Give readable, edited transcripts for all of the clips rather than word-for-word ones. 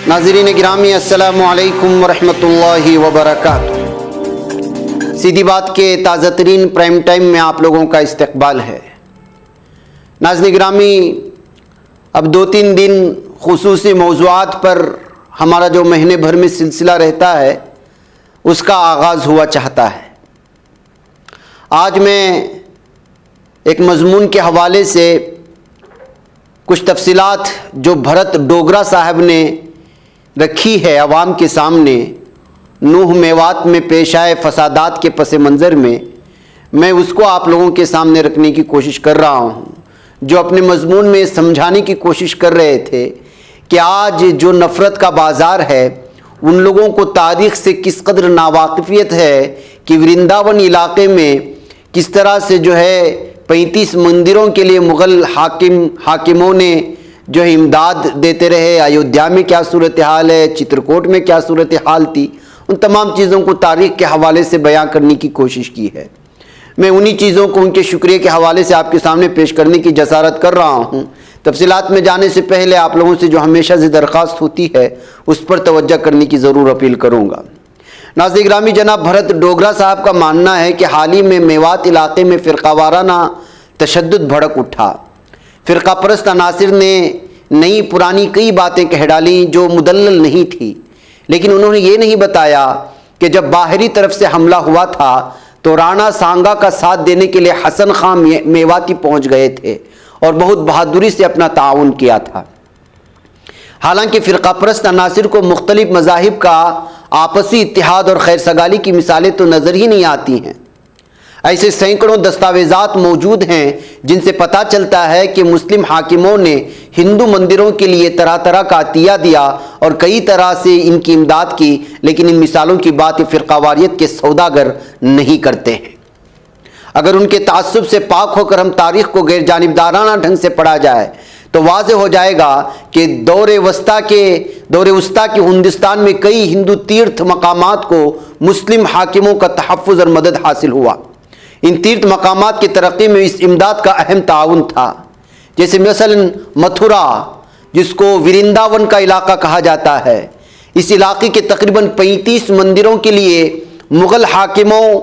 नाज़रीन गिरामी अस्सलामु अलैकुम वरहमतुल्लाहि वबरकातुहू। सीधी बात के ताज़ा तरीन प्राइम टाइम में आप लोगों का इस्तकबाल है। नाज़रीन गिरामी, अब 2-3 दिन खुसूसी मौज़ूआत पर हमारा जो महीने भर में सिलसिला रहता है उसका आगाज़ हुआ चाहता है। आज मैं एक मज़मून के हवाले से कुछ तफसीलात जो भरत डोगरा साहब ने रखी है अवाम के सामने, नूह मेवात में पेश आए फसादात के पस मंज़र में, मैं उसको आप लोगों के सामने रखने की कोशिश कर रहा हूँ। जो अपने मज़मून में समझाने की कोशिश कर रहे थे कि आज जो नफ़रत का बाज़ार है, उन लोगों को तारीख़ से किस कदर नावाकिफ़ियत है कि वृंदावन इलाक़े में किस तरह से जो है 35 मंदिरों के लिए मुग़ल हाकिमों ने जो है इमदाद देते रहे। अयोध्या में क्या सूरत हाल है, चित्रकूट में क्या सूरत हाल थी, उन तमाम चीज़ों को तारीख़ के हवाले से बयां करने की कोशिश की है। मैं उन्हीं चीज़ों को उनके शुक्रिया के हवाले से आपके सामने पेश करने की जसारत कर रहा हूँ। तफसीलात में जाने से पहले आप लोगों से जो हमेशा से दरख्वास्त होती है उस पर तवज्जो करने की ज़रूर अपील करूँगा। नाज़रीन गिरामी, जनाब भरत डोगरा साहब का मानना है कि हाल ही में मेवात इलाक़े में फ़िरक़ावाराना तशद्दुद भड़क उठा। फ़िरक़ा परस्त अनासिर ने नई पुरानी कई बातें कह डाली जो मुदल्लल नहीं थी, लेकिन उन्होंने ये नहीं बताया कि जब बाहरी तरफ से हमला हुआ था तो राणा सांगा का साथ देने के लिए हसन खां मेवाती पहुंच गए थे और बहुत बहादुरी से अपना ताउन किया था। हालांकि फ़िरक़ा परस्त अनासिर को मुख्तलिफ मज़ाहिब का आपसी इत्तिहाद और खैर सगाली की मिसालें तो नज़र ही नहीं आती हैं। ऐसे सैकड़ों दस्तावेज़ात मौजूद हैं जिनसे पता चलता है कि मुस्लिम हाकिमों ने हिंदू मंदिरों के लिए तरह तरह का अतिया दिया और कई तरह से इनकी इमदाद की, लेकिन इन मिसालों की बात फ़िरक़ावारियत के सौदागर नहीं करते हैं। अगर उनके तासुब से पाक होकर हम तारीख़ को गैर जानिबदाराना ढंग से पढ़ा जाए तो वाज़ेह हो जाएगा कि दौरे वस्ता के हिंदुस्तान में कई हिंदू तीर्थ मकामात को मुस्लिम हाकिमों का तहफ़्फ़ुज़ और मदद हासिल हुआ। इन तीर्थ मकामात की तरक्की में इस इमदाद का अहम ताउन था। जैसे मसलन मथुरा, जिसको वृंदावन का इलाका कहा जाता है, इस इलाके के तकरीबन 35 मंदिरों के लिए मुग़ल हाकिमों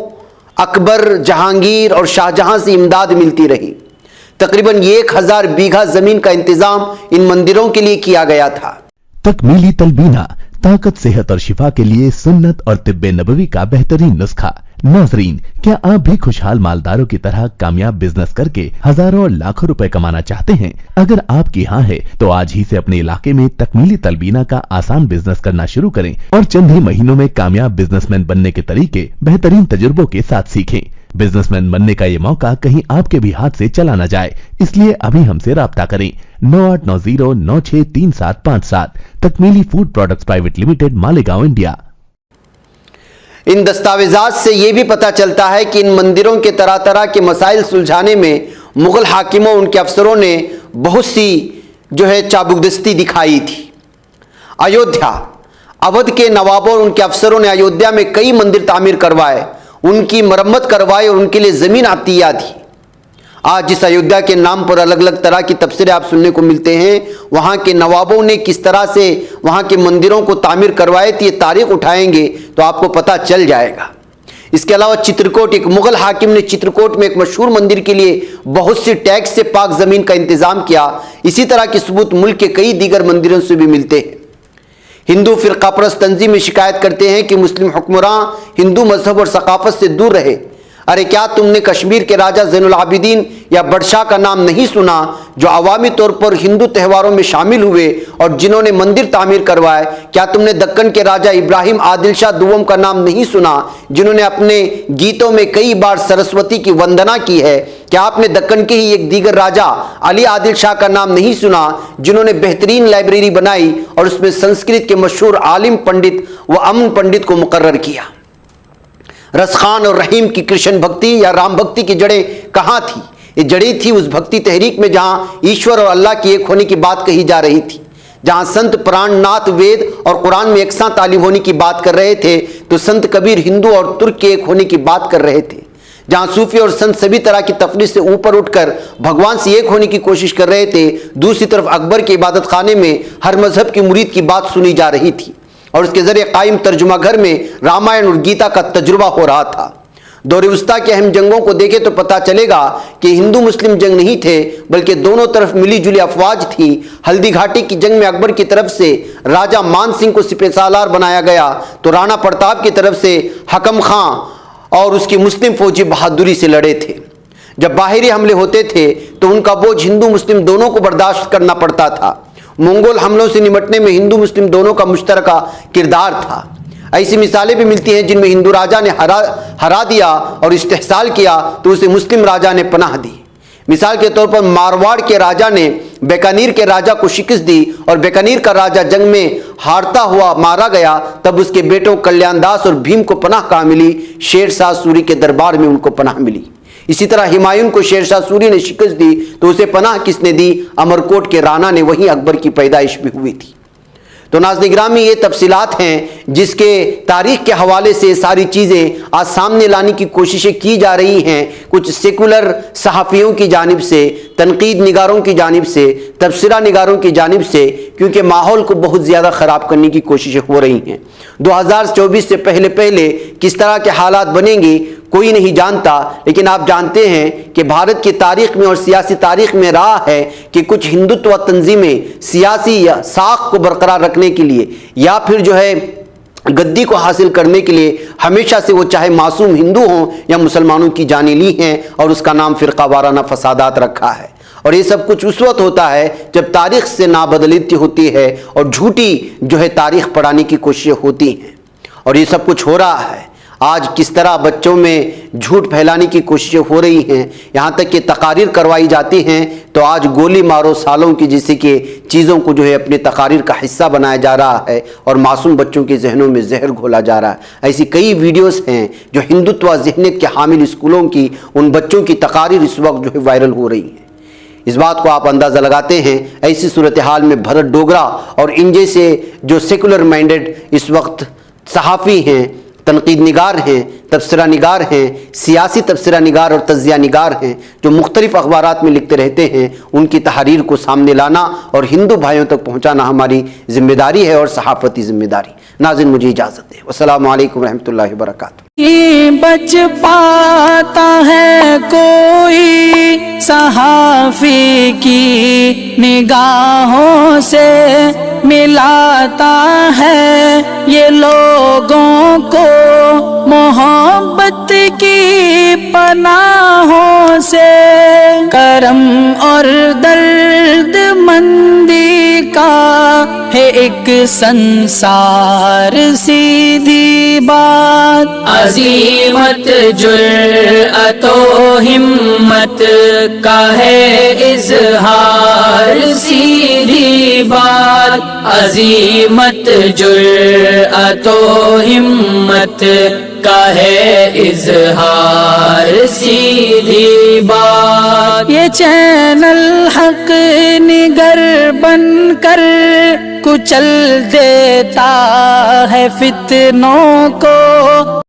अकबर, जहांगीर और शाहजहां से इमदाद मिलती रही। तकरीबन 1000 बीघा ज़मीन का इंतज़ाम इन मंदिरों के लिए किया गया था। तकमीली तलबीना, ताकत, सेहत और शिफा के लिए सुन्नत और तिब्बे नबवी का बेहतरीन नुस्खा। नाज़रीन, क्या आप भी खुशहाल मालदारों की तरह कामयाब बिजनेस करके हजारों और लाखों रुपए कमाना चाहते हैं? अगर आपकी हाँ है तो आज ही से अपने इलाके में तकमीली तलबीना का आसान बिजनेस करना शुरू करें और चंद ही महीनों में कामयाब बिजनेसमैन बनने के तरीके बेहतरीन तजुर्बों के साथ सीखें। बिजनेसमैन बनने का ये मौका कहीं आपके भी हाथ से चला न जाए, इसलिए अभी हमसे राब्ता करें। 9890963757। Takmeeli food products private limited, Malegaon, India. इन दस्तावेज़ात से ये भी पता चलता है कि इन मंदिरों के तरह तरह के मसाइल सुलझाने में मुग़ल हाकिमों, उनके अफसरों ने बहुत सी जो है चाबुकदस्ती दिखाई थी। अयोध्या, अवध के नवाबों और उनके अफसरों ने अयोध्या में कई मंदिर तामीर करवाए, उनकी मरम्मत करवाई और उनके लिए ज़मीन अतिया दी। आज जिस अयोध्या के नाम पर अलग अलग तरह की तफसीरें आप सुनने को मिलते हैं, वहाँ के नवाबों ने किस तरह से वहाँ के मंदिरों को तामीर करवाए थी, ये तारीख उठाएंगे तो आपको पता चल जाएगा। इसके अलावा चित्रकूट, एक मुग़ल हाकिम ने चित्रकूट में एक मशहूर मंदिर के लिए बहुत सी टैक्स से पाक ज़मीन का इंतज़ाम किया। इसी तरह के सबूत मुल्क के कई दीगर मंदिरों से भी मिलते हैं। हिंदू फ़िरक़ा परस्त तंजीमें शिकायत करते हैं कि मुस्लिम हुक्मरान हिंदू मजहब और सकाफ़त से दूर रहे। अरे क्या तुमने कश्मीर के राजा ज़ैनुल आबिदीन या बदशाह का नाम नहीं सुना, जो अवामी तौर पर हिंदू त्योहारों में शामिल हुए और जिन्होंने मंदिर तामीर करवाए? क्या तुमने दक्कन के राजा इब्राहिम आदिल शाह दुवम का नाम नहीं सुना, जिन्होंने अपने गीतों में कई बार सरस्वती की वंदना की है? क्या आपने दक्कन के ही एक दीगर राजा अली आदिल शाह का नाम नहीं सुना, जिन्होंने बेहतरीन लाइब्रेरी बनाई और उसमें संस्कृत के मशहूर आलिम पंडित व अमन पंडित को मुकर्रर किया? रसखान और रहीम की कृष्ण भक्ति या राम भक्ति की जड़ें कहाँ थी? ये जड़ी थी उस भक्ति तहरीक में जहाँ ईश्वर और अल्लाह की एक होने की बात कही जा रही थी, जहाँ संत प्राणनाथ वेद और कुरान में एक साथ तालिब होने की बात कर रहे थे, तो संत कबीर हिंदू और तुर्क के एक होने की बात कर रहे थे। جہاں صوفی اور سنت سبھی طرح کی تفریح سے اوپر اٹھ کر بھگوان سے ایک ہونے کی کوشش کر رہے تھے، دوسری طرف اکبر کے عبادت خانے میں ہر مذہب کی مرید کی بات سنی جا رہی تھی اور اس کے ذریعے قائم ترجمہ گھر میں رامائن اور گیتا کا تجربہ ہو رہا تھا۔ دور وسطیٰ کے اہم جنگوں کو دیکھے تو پتہ چلے گا کہ ہندو مسلم جنگ نہیں تھے، بلکہ دونوں طرف ملی جلی افواج تھی۔ ہلدی گھاٹی کی جنگ میں اکبر کی طرف سے راجہ مان سنگھ کو سپہ سالار بنایا گیا تو رانا پرتاپ کی طرف سے حکم خان اور اس کی مسلم فوجی بہادری سے لڑے تھے۔ جب باہری حملے ہوتے تھے تو ان کا بوجھ ہندو مسلم دونوں کو برداشت کرنا پڑتا تھا۔ منگول حملوں سے نمٹنے میں ہندو مسلم دونوں کا مشترکہ کردار تھا۔ ایسی مثالیں بھی ملتی ہیں جن میں ہندو راجہ نے ہرا دیا اور استحصال کیا تو اسے مسلم راجہ نے پناہ دی۔ مثال کے طور پر مارواڑ کے راجہ نے بیکانیر کے راجہ کو شکست دی اور بیکانیر کا راجہ جنگ میں ہارتا ہوا مارا گیا، تب اس کے بیٹوں کلیان داس اور بھیم کو پناہ کہاں ملی؟ شیر شاہ سوری کے دربار میں ان کو پناہ ملی۔ اسی طرح ہمایوں کو شیر شاہ سوری نے شکست دی تو اسے پناہ کس نے دی؟ امرکوٹ کے رانا نے، وہیں اکبر کی پیدائش بھی ہوئی تھی۔ تو ناظرین گرامی، یہ تفصیلات ہیں جس کے تاریخ کے حوالے سے ساری چیزیں آج سامنے لانے کی کوششیں کی جا رہی ہیں، کچھ سیکولر صحافیوں کی جانب سے، تنقید نگاروں کی جانب سے، تبصرہ نگاروں کی جانب سے، کیونکہ ماحول کو بہت زیادہ خراب کرنے کی کوششیں ہو رہی ہیں۔ 2024 سے پہلے کس طرح کے حالات بنیں گے کوئی نہیں جانتا، لیکن آپ جانتے ہیں کہ بھارت کی تاریخ میں اور سیاسی تاریخ میں رہا ہے کہ کچھ ہندوتوا تنظیمیں سیاسی ساخت کو برقرار رکھنے کے لیے یا پھر گدی کو حاصل کرنے کے لیے ہمیشہ سے وہ چاہے معصوم ہندو ہوں یا مسلمانوں کی جانیں لی ہیں اور اس کا نام فرقہ وارانہ فسادات رکھا ہے۔ اور یہ سب کچھ اس وقت ہوتا ہے جب تاریخ سے نابدلیتی ہوتی ہے اور جھوٹی تاریخ پڑھانے کی کوششیں ہوتی ہیں، اور یہ سب کچھ ہو رہا ہے۔ آج کس طرح بچوں میں جھوٹ پھیلانے کی کوششیں ہو رہی ہیں، یہاں تک کہ تقاریر کروائی جاتی ہیں تو آج گولی مارو سالوں کی جیسے کہ چیزوں کو اپنے تقاریر کا حصہ بنایا جا رہا ہے اور معصوم بچوں کے ذہنوں میں زہر گھولا جا رہا ہے۔ ایسی کئی ویڈیوز ہیں جو ہندوتوا ذہنیت کے حامل اسکولوں کی ان بچوں کی تقاریر اس وقت وائرل ہو رہی ہیں۔ اس بات کو آپ اندازہ لگاتے ہیں، ایسی صورتحال میں بھرت ڈوگرا اور ان جیسے سیکولر مائنڈڈ اس وقت صحافی ہیں، تنقید نگار ہیں، تبصرہ نگار ہیں، سیاسی تبصرہ نگار اور تجزیہ نگار ہیں، جو مختلف اخبارات میں لکھتے رہتے ہیں، ان کی تحریر کو سامنے لانا اور ہندو بھائیوں تک پہنچانا ہماری ذمہ داری ہے اور صحافتی ذمہ داری۔ ناظرین مجھے اجازت دیں، والسلام علیکم ورحمۃ اللہ وبرکاتہ۔ بچ پاتا ہے کوئی صحافی کی نگاہوں سے، ملاتا ہے یہ لوگوں کو محبت کی پناہوں سے، کرم اور درد مندی کا ہے ایک سنسار، سیدھی بات عظیمت جرأت و ہمت کا ہے اظہار، سیدھی بات عظیمت جرأت و ہمت کا ہے اظہار، سیدھی بات۔ یہ چینل حق نگر بن کر کچل دیتا ہے فتنوں کو،